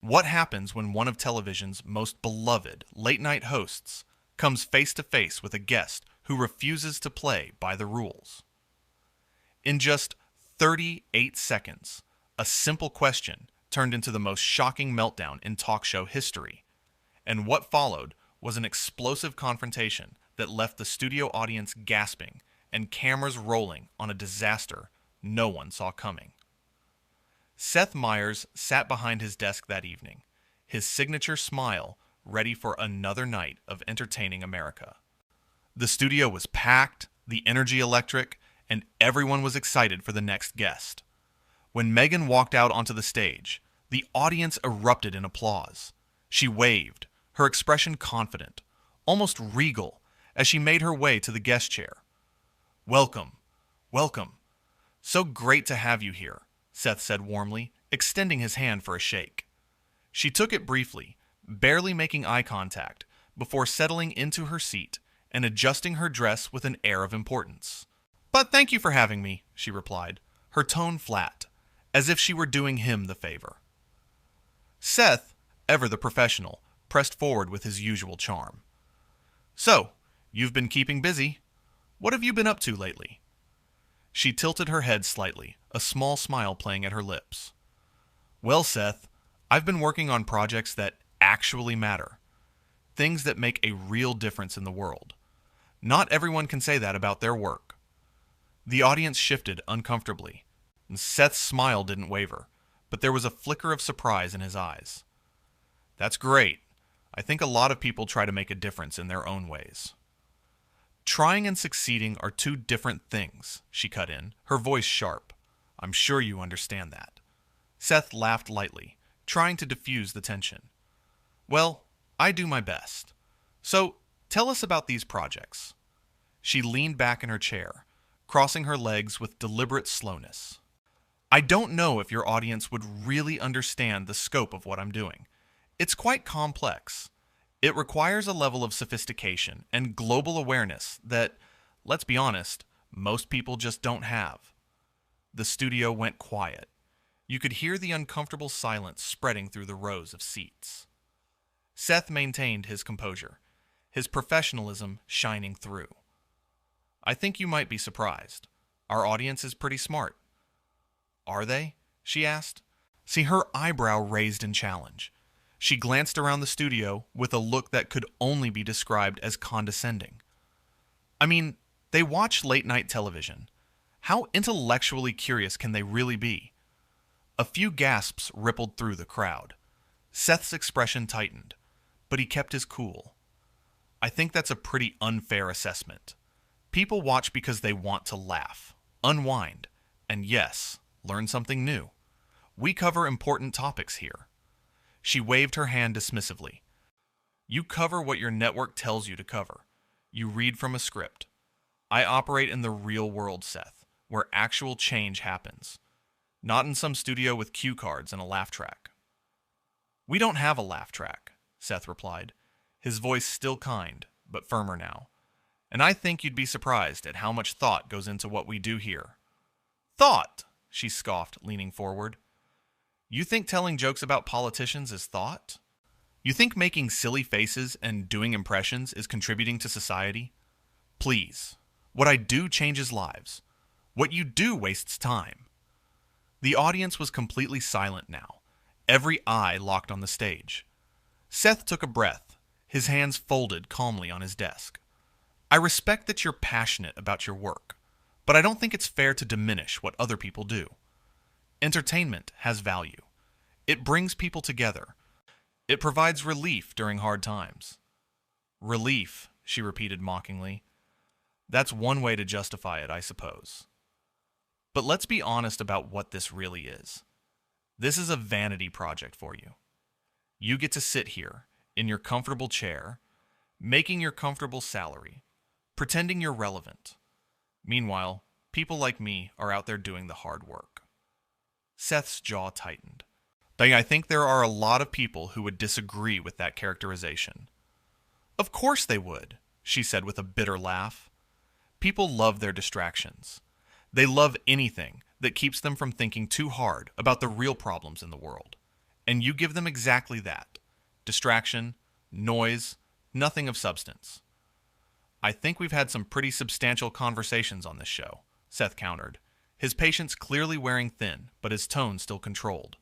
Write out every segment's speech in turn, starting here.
What happens when one of television's most beloved late-night hosts comes face-to-face with a guest who refuses to play by the rules? In just 38 seconds, a simple question turned into the most shocking meltdown in talk show history. And what followed was an explosive confrontation that left the studio audience gasping and cameras rolling on a disaster no one saw coming. Seth Meyers sat behind his desk that evening, his signature smile ready for another night of entertaining America. The studio was packed, the energy electric, and everyone was excited for the next guest. When Meghan walked out onto the stage, the audience erupted in applause. She waved, her expression confident, almost regal, as she made her way to the guest chair. "Welcome, welcome. So great to have you here," Seth said warmly, extending his hand for a shake. She took it briefly, barely making eye contact, before settling into her seat and adjusting her dress with an air of importance. "But thank you for having me," she replied, her tone flat, as if she were doing him the favor. Seth, ever the professional, pressed forward with his usual charm. "So, you've been keeping busy. What have you been up to lately?" She tilted her head slightly, a small smile playing at her lips. "Well, Seth, I've been working on projects that actually matter. Things that make a real difference in the world. Not everyone can say that about their work." The audience shifted uncomfortably, and Seth's smile didn't waver, but there was a flicker of surprise in his eyes. "That's great. I think a lot of people try to make a difference in their own ways." "Trying and succeeding are two different things," she cut in, her voice sharp. "I'm sure you understand that." Seth laughed lightly, trying to diffuse the tension. "Well, I do my best. So, tell us about these projects." She leaned back in her chair, crossing her legs with deliberate slowness. "I don't know if your audience would really understand the scope of what I'm doing. It's quite complex. It requires a level of sophistication and global awareness that, let's be honest, most people just don't have." The studio went quiet. You could hear the uncomfortable silence spreading through the rows of seats. Seth maintained his composure, his professionalism shining through. "I think you might be surprised. Our audience is pretty smart." "Are they?" she asked. See, her eyebrow raised in challenge. She glanced around the studio with a look that could only be described as condescending. "I mean, they watch late-night television. How intellectually curious can they really be?" A few gasps rippled through the crowd. Seth's expression tightened, but he kept his cool. "I think that's a pretty unfair assessment. People watch because they want to laugh, unwind, and yes, learn something new. We cover important topics here." She waved her hand dismissively. "You cover what your network tells you to cover. You read from a script. I operate in the real world, Seth, where actual change happens. Not in some studio with cue cards and a laugh track." "We don't have a laugh track," Seth replied, his voice still kind, but firmer now. "And I think you'd be surprised at how much thought goes into what we do here." "Thought?" she scoffed, leaning forward. "You think telling jokes about politicians is thought? You think making silly faces and doing impressions is contributing to society? Please, what I do changes lives. What you do wastes time." The audience was completely silent now, every eye locked on the stage. Seth took a breath, his hands folded calmly on his desk. "I respect that you're passionate about your work, but I don't think it's fair to diminish what other people do. Entertainment has value. It brings people together. It provides relief during hard times." "Relief," she repeated mockingly. "That's one way to justify it, I suppose. But let's be honest about what this really is. This is a vanity project for you. You get to sit here, in your comfortable chair, making your comfortable salary, pretending you're relevant. Meanwhile, people like me are out there doing the hard work." Seth's jaw tightened. "I think there are a lot of people who would disagree with that characterization." "Of course they would," she said with a bitter laugh. "People love their distractions. They love anything that keeps them from thinking too hard about the real problems in the world. And you give them exactly that: distraction, noise, nothing of substance. I think we've had some pretty substantial conversations on this show, Seth countered, his patience clearly wearing thin, but his tone still controlled.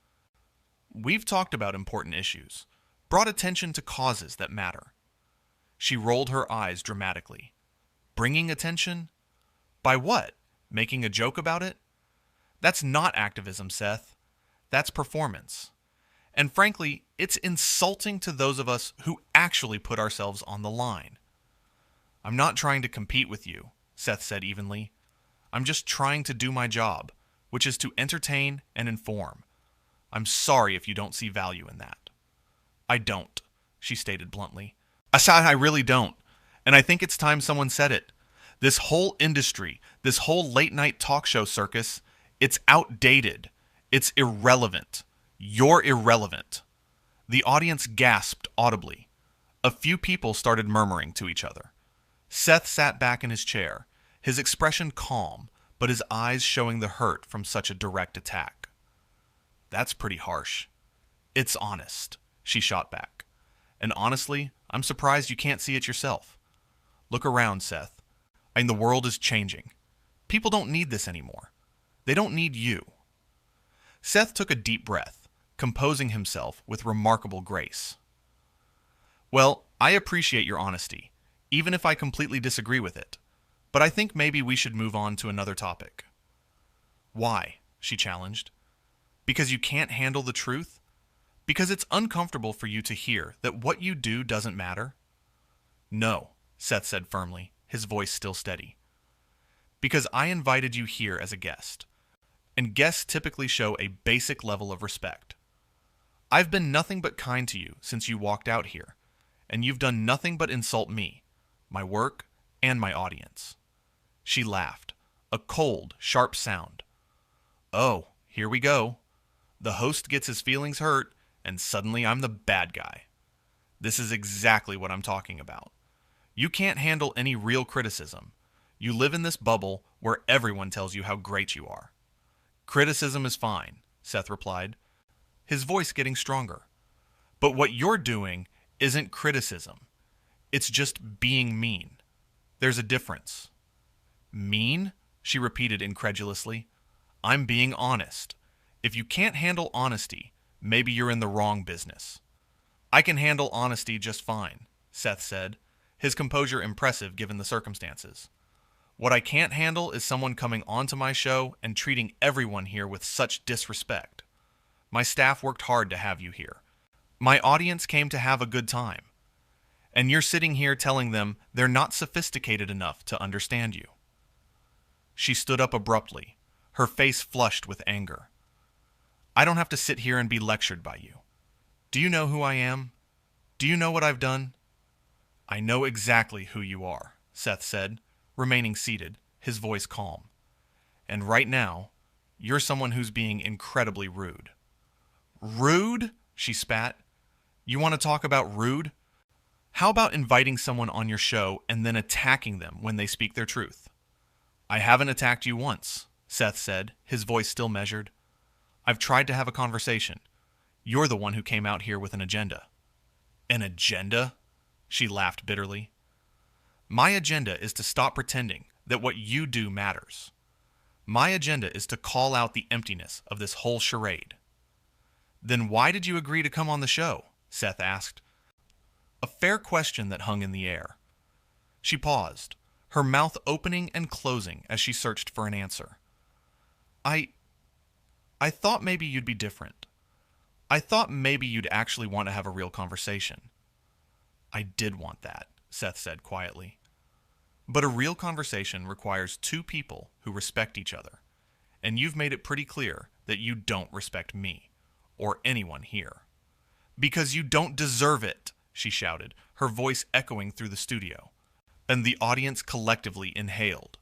We've talked about important issues, brought attention to causes that matter. She rolled her eyes dramatically. Bringing attention? By what? Making a joke about it? That's not activism, Seth. That's performance. And frankly, it's insulting to those of us who actually put ourselves on the line. I'm not trying to compete with you, Seth said evenly. I'm just trying to do my job, which is to entertain and inform. I'm sorry if you don't see value in that. I don't, she stated bluntly. I really don't. And I think it's time someone said it. This whole industry, this whole late-night talk show circus, it's outdated. It's irrelevant. You're irrelevant. The audience gasped audibly. A few people started murmuring to each other. Seth sat back in his chair, his expression calm, but his eyes showing the hurt from such a direct attack. That's pretty harsh. It's honest, she shot back. And honestly, I'm surprised you can't see it yourself. Look around, Seth. The world is changing. People don't need this anymore. They don't need you. Seth took a deep breath, composing himself with remarkable grace. Well, I appreciate your honesty, even if I completely disagree with it. But I think maybe we should move on to another topic. Why? She challenged. Because you can't handle the truth? Because it's uncomfortable for you to hear that what you do doesn't matter? No, Seth said firmly, his voice still steady. Because I invited you here as a guest, and guests typically show a basic level of respect. I've been nothing but kind to you since you walked out here, and you've done nothing but insult me, my work, and my audience. She laughed, a cold, sharp sound. Oh, here we go. The host gets his feelings hurt, and suddenly I'm the bad guy. This is exactly what I'm talking about. You can't handle any real criticism. You live in this bubble where everyone tells you how great you are. Criticism is fine, Seth replied, his voice getting stronger. But what you're doing isn't criticism. It's just being mean. There's a difference. Mean? She repeated incredulously. I'm being honest. If you can't handle honesty, maybe you're in the wrong business. I can handle honesty just fine, Seth said, his composure impressive given the circumstances. What I can't handle is someone coming onto my show and treating everyone here with such disrespect. My staff worked hard to have you here. My audience came to have a good time. And you're sitting here telling them they're not sophisticated enough to understand you. She stood up abruptly, her face flushed with anger. I don't have to sit here and be lectured by you. Do you know who I am? Do you know what I've done? I know exactly who you are, Seth said, remaining seated, his voice calm. And right now, you're someone who's being incredibly rude. Rude? She spat. You want to talk about rude? How about inviting someone on your show and then attacking them when they speak their truth? I haven't attacked you once, Seth said, his voice still measured. I've tried to have a conversation. You're the one who came out here with an agenda. An agenda? She laughed bitterly. My agenda is to stop pretending that what you do matters. My agenda is to call out the emptiness of this whole charade. Then why did you agree to come on the show? Seth asked. A fair question that hung in the air. She paused, her mouth opening and closing as she searched for an answer. I thought maybe you'd be different. I thought maybe you'd actually want to have a real conversation. I did want that, Seth said quietly. But a real conversation requires two people who respect each other, and you've made it pretty clear that you don't respect me, or anyone here. Because you don't deserve it, she shouted, her voice echoing through the studio, and the audience collectively inhaled.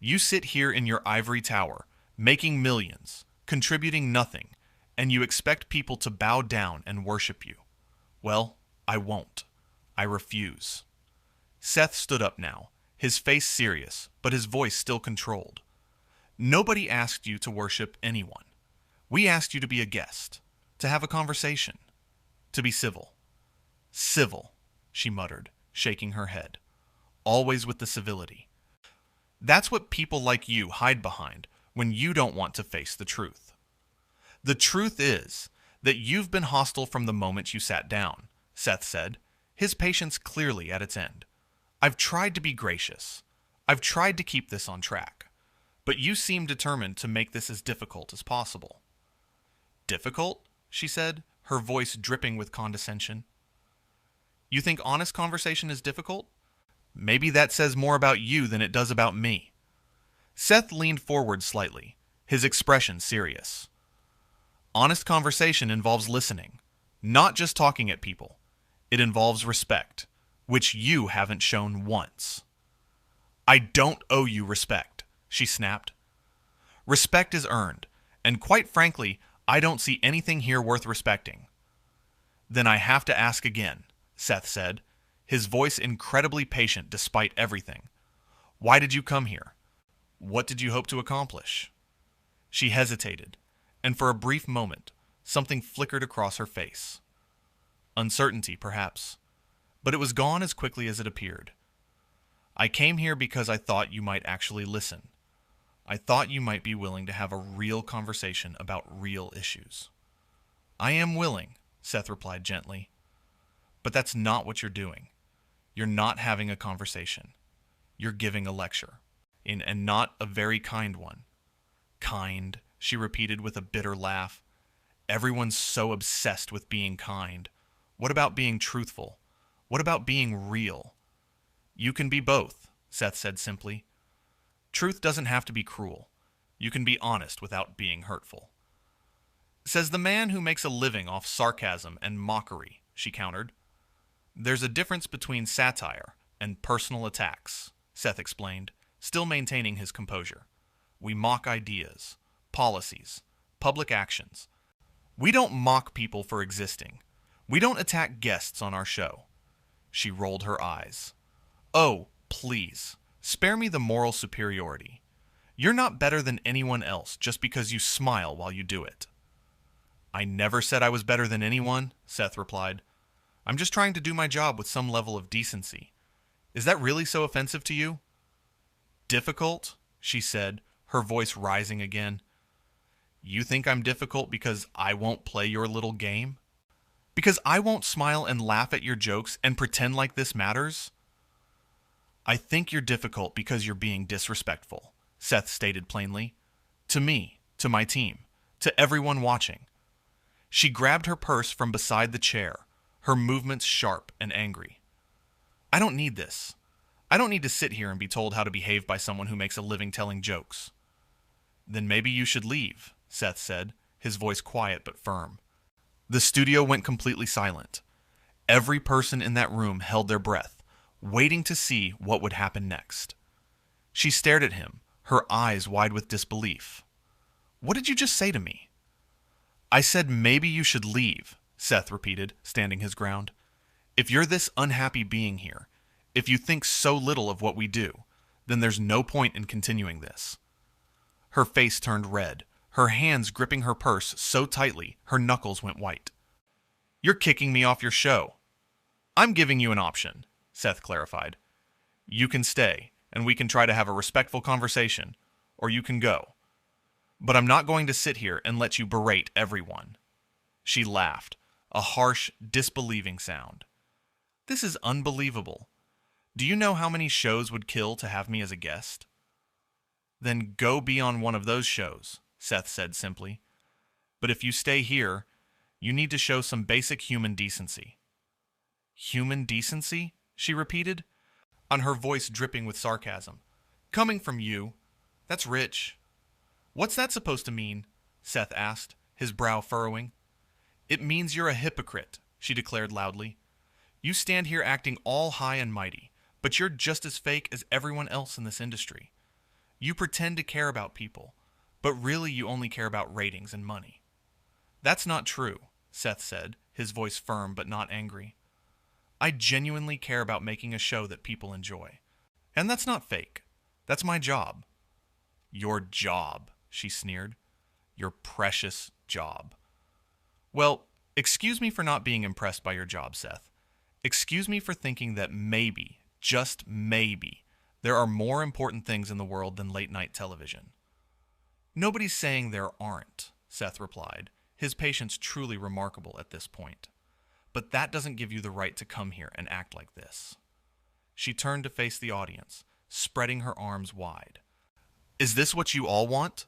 You sit here in your ivory tower, making millions, contributing nothing, and you expect people to bow down and worship you. Well, I won't. I refuse. Seth stood up now, his face serious, but his voice still controlled. Nobody asked you to worship anyone. We asked you to be a guest. To have a conversation. To be civil. Civil, she muttered, shaking her head. Always with the civility. That's what people like you hide behind when you don't want to face the truth. The truth is that you've been hostile from the moment you sat down, Seth said, his patience clearly at its end. I've tried to be gracious. I've tried to keep this on track. But you seem determined to make this as difficult as possible. Difficult? She said, her voice dripping with condescension. You think honest conversation is difficult? Maybe that says more about you than it does about me. Seth leaned forward slightly, his expression serious. Honest conversation involves listening, not just talking at people. It involves respect, which you haven't shown once. I don't owe you respect, she snapped. Respect is earned, and quite frankly, I don't see anything here worth respecting. Then I have to ask again, Seth said, his voice incredibly patient despite everything. Why did you come here? What did you hope to accomplish? She hesitated, and for a brief moment, something flickered across her face. Uncertainty, perhaps, but it was gone as quickly as it appeared. I came here because I thought you might actually listen. I thought you might be willing to have a real conversation about real issues. I am willing, Seth replied gently. But that's not what you're doing. You're not having a conversation. You're giving a lecture, and not a very kind one. Kind, she repeated with a bitter laugh. Everyone's so obsessed with being kind. What about being truthful? What about being real? You can be both, Seth said simply. Truth doesn't have to be cruel. You can be honest without being hurtful. Says the man who makes a living off sarcasm and mockery, she countered. There's a difference between satire and personal attacks, Seth explained, still maintaining his composure. We mock ideas, policies, public actions. We don't mock people for existing. We don't attack guests on our show. She rolled her eyes. Oh, please, spare me the moral superiority. You're not better than anyone else just because you smile while you do it. I never said I was better than anyone, Seth replied. I'm just trying to do my job with some level of decency. Is that really so offensive to you? Difficult, she said, her voice rising again. You think I'm difficult because I won't play your little game? Because I won't smile and laugh at your jokes and pretend like this matters? I think you're difficult because you're being disrespectful, Seth stated plainly. To me, to my team, to everyone watching. She grabbed her purse from beside the chair, her movements sharp and angry. I don't need this. I don't need to sit here and be told how to behave by someone who makes a living telling jokes. Then maybe you should leave, Seth said, his voice quiet but firm. The studio went completely silent. Every person in that room held their breath, waiting to see what would happen next. She stared at him, her eyes wide with disbelief. What did you just say to me? I said maybe you should leave, Seth repeated, standing his ground. If you're this unhappy being here, if you think so little of what we do, then there's no point in continuing this. Her face turned red, her hands gripping her purse so tightly her knuckles went white. You're kicking me off your show. I'm giving you an option, Seth clarified. You can stay, and we can try to have a respectful conversation, or you can go. But I'm not going to sit here and let you berate everyone. She laughed, a harsh, disbelieving sound. This is unbelievable. Do you know how many shows would kill to have me as a guest? Then go be on one of those shows, Seth said simply. But if you stay here, you need to show some basic human decency. Human decency? She repeated, on her voice dripping with sarcasm. Coming from you. That's rich. What's that supposed to mean? Seth asked, his brow furrowing. It means you're a hypocrite, she declared loudly. You stand here acting all high and mighty, but you're just as fake as everyone else in this industry. You pretend to care about people, but really you only care about ratings and money. That's not true, Seth said, his voice firm but not angry. I genuinely care about making a show that people enjoy. And that's not fake. That's my job. Your job, she sneered. Your precious job. Well, excuse me for not being impressed by your job, Seth. Excuse me for thinking that maybe, just maybe, there are more important things in the world than late-night television. Nobody's saying there aren't, Seth replied, his patience truly remarkable at this point. But that doesn't give you the right to come here and act like this. She turned to face the audience, spreading her arms wide. Is this what you all want?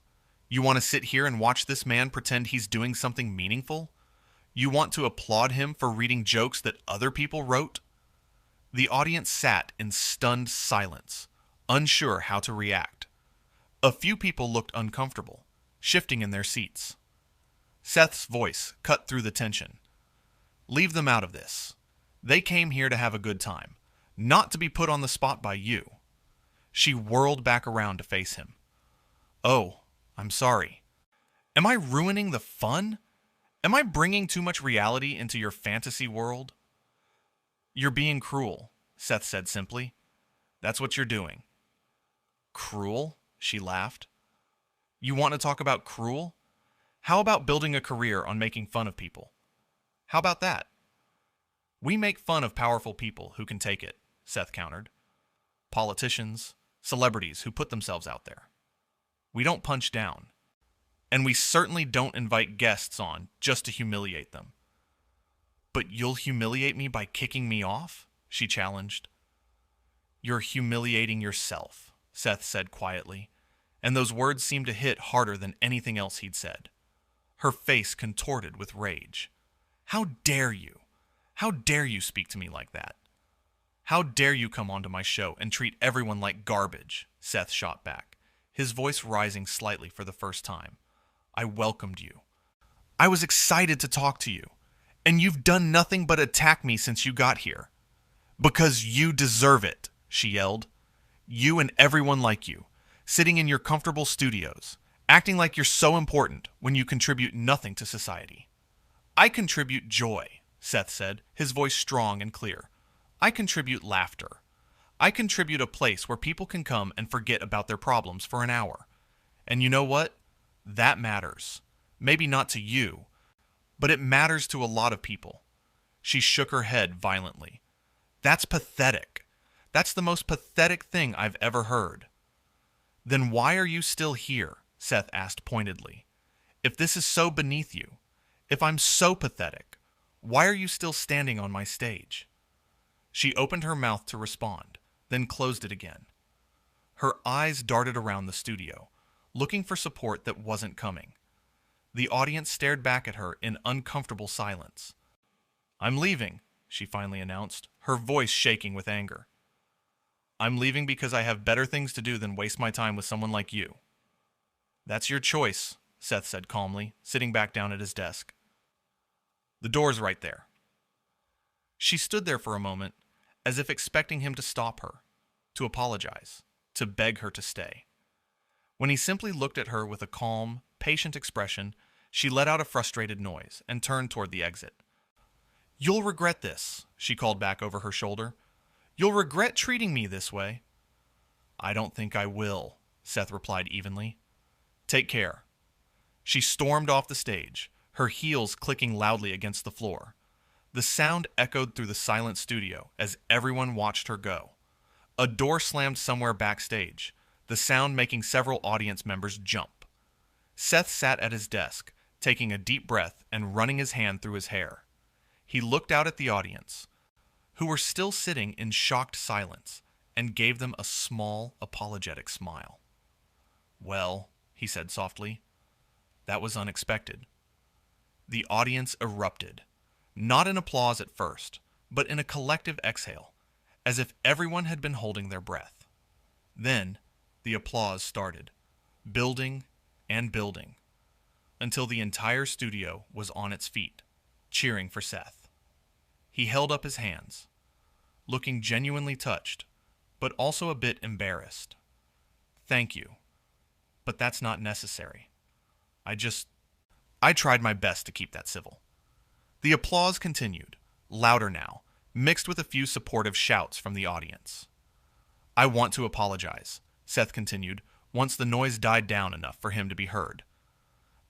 You want to sit here and watch this man pretend he's doing something meaningful? You want to applaud him for reading jokes that other people wrote? The audience sat in stunned silence, unsure how to react. A few people looked uncomfortable, shifting in their seats. Seth's voice cut through the tension. Leave them out of this. They came here to have a good time, not to be put on the spot by you. She whirled back around to face him. Oh, I'm sorry. Am I ruining the fun? Am I bringing too much reality into your fantasy world? You're being cruel, Seth said simply. That's what you're doing. Cruel? She laughed. You want to talk about cruel? How about building a career on making fun of people? How about that? We make fun of powerful people who can take it, Seth countered. Politicians, celebrities who put themselves out there. We don't punch down. And we certainly don't invite guests on just to humiliate them. But you'll humiliate me by kicking me off? She challenged. You're humiliating yourself, Seth said quietly, and those words seemed to hit harder than anything else he'd said. Her face contorted with rage. How dare you? How dare you speak to me like that? How dare you come onto my show and treat everyone like garbage? Seth shot back, his voice rising slightly for the first time. I welcomed you. I was excited to talk to you, and you've done nothing but attack me since you got here. Because you deserve it, she yelled. You and everyone like you, sitting in your comfortable studios, acting like you're so important when you contribute nothing to society. I contribute joy, Seth said, his voice strong and clear. I contribute laughter. I contribute a place where people can come and forget about their problems for an hour. And you know what? That matters. Maybe not to you, but it matters to a lot of people. She shook her head violently. That's pathetic. That's the most pathetic thing I've ever heard. Then why are you still here? Seth asked pointedly. If this is so beneath you, if I'm so pathetic, why are you still standing on my stage? She opened her mouth to respond, then closed it again. Her eyes darted around the studio, looking for support that wasn't coming. The audience stared back at her in uncomfortable silence. I'm leaving, she finally announced, her voice shaking with anger. I'm leaving because I have better things to do than waste my time with someone like you. That's your choice, Seth said calmly, sitting back down at his desk. The door's right there. She stood there for a moment, as if expecting him to stop her, to apologize, to beg her to stay. When he simply looked at her with a calm, patient expression, she let out a frustrated noise and turned toward the exit. You'll regret this, she called back over her shoulder. You'll regret treating me this way. I don't think I will, Seth replied evenly. Take care. She stormed off the stage, her heels clicking loudly against the floor. The sound echoed through the silent studio as everyone watched her go. A door slammed somewhere backstage, the sound making several audience members jump. Seth sat at his desk, taking a deep breath and running his hand through his hair. He looked out at the audience, who were still sitting in shocked silence, and gave them a small, apologetic smile. Well, he said softly, that was unexpected. The audience erupted, not in applause at first, but in a collective exhale, as if everyone had been holding their breath. Then, the applause started, building and building, until the entire studio was on its feet, cheering for Seth. He held up his hands, looking genuinely touched, but also a bit embarrassed. Thank you, but that's not necessary. I tried my best to keep that civil. The applause continued, louder now, mixed with a few supportive shouts from the audience. I want to apologize, Seth continued, once the noise died down enough for him to be heard.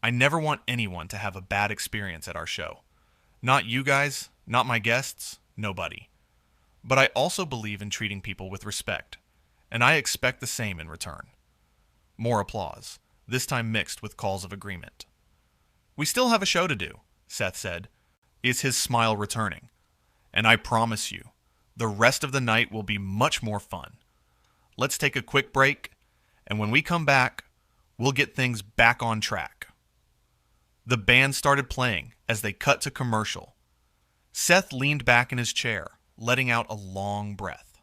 I never want anyone to have a bad experience at our show. Not you guys, not my guests, nobody. But I also believe in treating people with respect, and I expect the same in return. More applause, this time mixed with calls of agreement. We still have a show to do, Seth said. Is his smile returning? And I promise you, the rest of the night will be much more fun. Let's take a quick break, and when we come back, we'll get things back on track. The band started playing as they cut to commercial. Seth leaned back in his chair, letting out a long breath.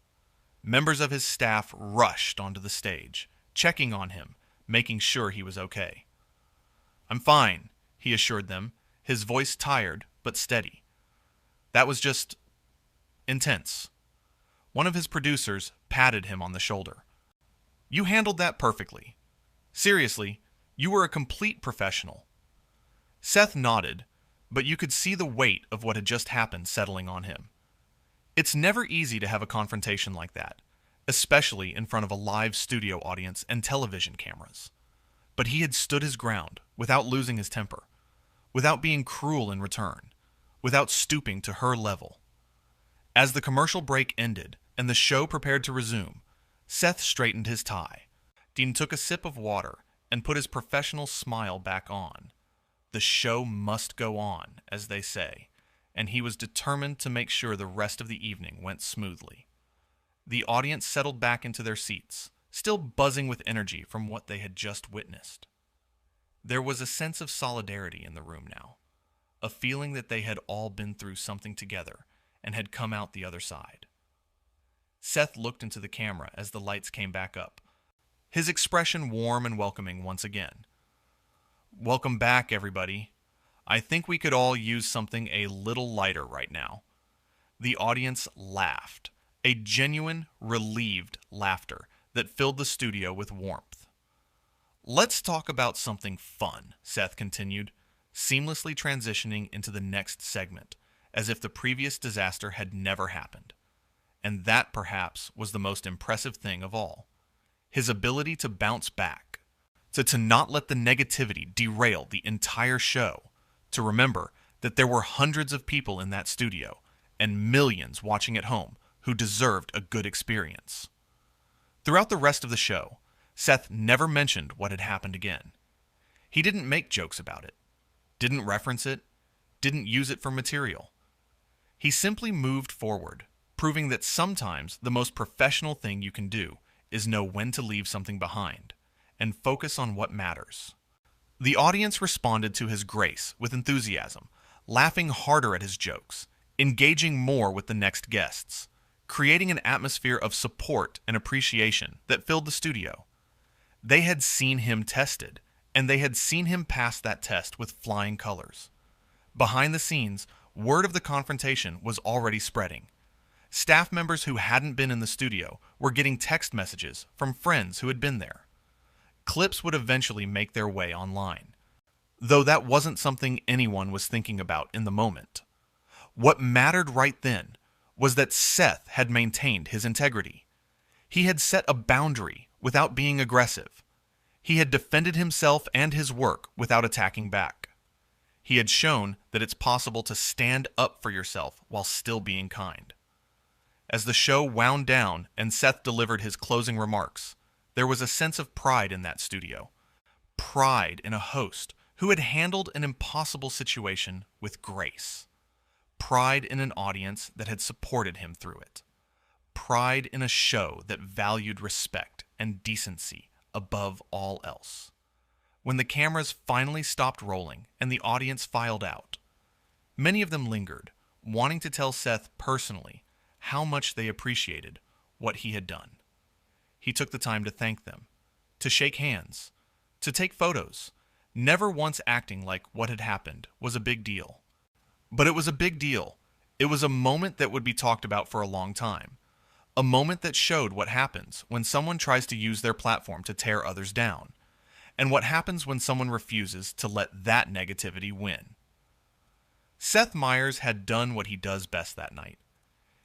Members of his staff rushed onto the stage, checking on him, making sure he was okay. "I'm fine," he assured them, his voice tired but steady. That was just intense. One of his producers patted him on the shoulder. "You handled that perfectly. Seriously, you were a complete professional." Seth nodded, but you could see the weight of what had just happened settling on him. It's never easy to have a confrontation like that, especially in front of a live studio audience and television cameras. But he had stood his ground without losing his temper, without being cruel in return, without stooping to her level. As the commercial break ended and the show prepared to resume, Seth straightened his tie. Dean took a sip of water and put his professional smile back on. The show must go on, as they say, and he was determined to make sure the rest of the evening went smoothly. The audience settled back into their seats, still buzzing with energy from what they had just witnessed. There was a sense of solidarity in the room now, a feeling that they had all been through something together and had come out the other side. Seth looked into the camera as the lights came back up, his expression warm and welcoming once again. "Welcome back, everybody. I think we could all use something a little lighter right now." The audience laughed, a genuine, relieved laughter that filled the studio with warmth. "Let's talk about something fun," Seth continued, seamlessly transitioning into the next segment, as if the previous disaster had never happened. And that, perhaps, was the most impressive thing of all. His ability to bounce back, to not let the negativity derail the entire show, to remember that there were hundreds of people in that studio and millions watching at home who deserved a good experience. Throughout the rest of the show, Seth never mentioned what had happened again. He didn't make jokes about it, didn't reference it, didn't use it for material. He simply moved forward, proving that sometimes the most professional thing you can do is know when to leave something behind and focus on what matters. The audience responded to his grace with enthusiasm, laughing harder at his jokes, engaging more with the next guests, creating an atmosphere of support and appreciation that filled the studio. They had seen him tested, and they had seen him pass that test with flying colors. Behind the scenes, word of the confrontation was already spreading. Staff members who hadn't been in the studio were getting text messages from friends who had been there. Clips would eventually make their way online, though that wasn't something anyone was thinking about in the moment. What mattered right then was that Seth had maintained his integrity. He had set a boundary without being aggressive. He had defended himself and his work without attacking back. He had shown that it's possible to stand up for yourself while still being kind. As the show wound down and Seth delivered his closing remarks, there was a sense of pride in that studio. Pride in a host who had handled an impossible situation with grace. Pride in an audience that had supported him through it. Pride in a show that valued respect and decency above all else. When the cameras finally stopped rolling and the audience filed out, many of them lingered, wanting to tell Seth personally how much they appreciated what he had done. He took the time to thank them, to shake hands, to take photos, never once acting like what had happened was a big deal. But it was a big deal. It was a moment that would be talked about for a long time. A moment that showed what happens when someone tries to use their platform to tear others down, and what happens when someone refuses to let that negativity win. Seth Meyers had done what he does best that night.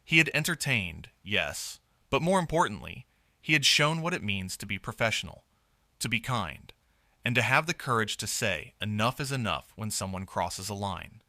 He had entertained, yes, but more importantly, he had shown what it means to be professional, to be kind, and to have the courage to say enough is enough when someone crosses a line.